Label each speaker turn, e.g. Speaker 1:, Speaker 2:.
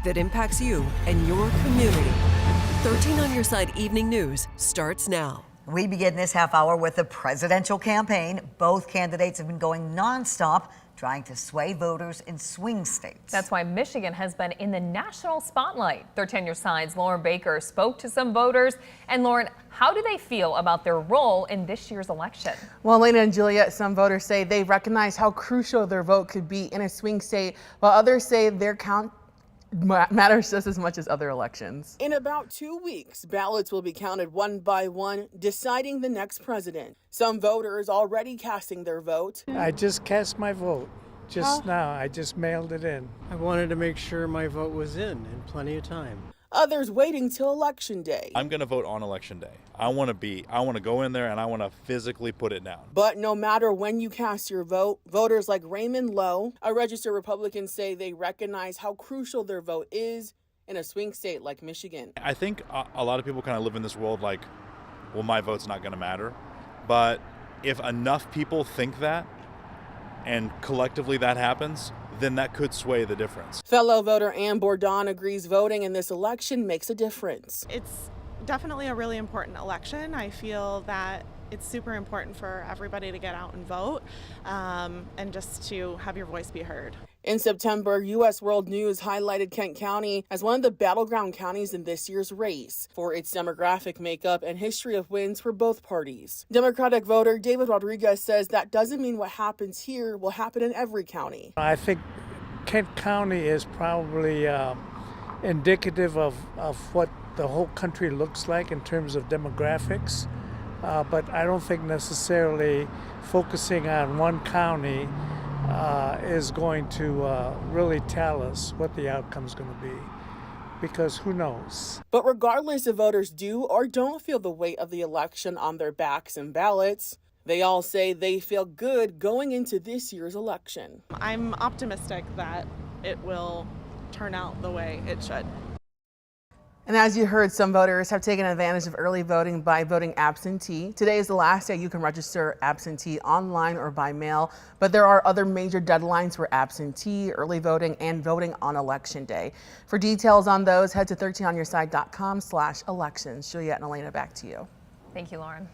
Speaker 1: that impacts you and your community. 13 on Your Side Evening News starts now.
Speaker 2: We begin this half hour with the presidential campaign. Both candidates have been going nonstop, trying to sway voters in swing states.
Speaker 3: That's why Michigan has been in the national spotlight. 13 on Your Side's Lauren Baker spoke to some voters. And Lauren, how do they feel about their role in this year's election?
Speaker 4: Well, Elena and Juliet, some voters say they recognize how crucial their vote could be in a swing state, while others say their count matters just as much as other elections.
Speaker 5: In about 2 weeks, ballots will be counted one by one, deciding the next president. Some voters already casting their vote.
Speaker 6: I just cast my vote just now. I just mailed it in.
Speaker 7: I wanted to make sure my vote was in plenty of time.
Speaker 5: Others waiting till election day.
Speaker 8: I'm going to vote on election day. I want to go in there and I want to physically put it down.
Speaker 5: But no matter when you cast your vote, voters like Raymond Lowe, a registered Republican, say they recognize how crucial their vote is in a swing state like Michigan.
Speaker 8: I think a lot of people kind of live in this world like, well, my vote's not going to matter. But if enough people think that and collectively that happens, then that could sway the difference.
Speaker 5: Fellow voter Ann Bourdon agrees voting in this election makes a difference.
Speaker 9: It's definitely a really important election. I feel that it's super important for everybody to get out and vote and just to have your voice be heard.
Speaker 5: In September, U.S. World News highlighted Kent County as one of the battleground counties in this year's race for its demographic makeup and history of wins for both parties. Democratic voter David Rodriguez says that doesn't mean what happens here will happen in every county.
Speaker 6: I think Kent County is probably indicative of what the whole country looks like in terms of demographics. But I don't think necessarily focusing on one county is going to really tell us what the outcome is going to be, because who knows?
Speaker 5: But regardless if voters do or don't feel the weight of the election on their backs and ballots, they all say they feel good going into this year's election.
Speaker 9: I'm optimistic that it will turn out the way it should.
Speaker 4: And as you heard, some voters have taken advantage of early voting by voting absentee. Today is the last day you can register absentee online or by mail, but there are other major deadlines for absentee, early voting, and voting on election day. For details on those, head to 13onyourside.com/elections. Juliet and Elena, back to you.
Speaker 3: Thank you, Lauren.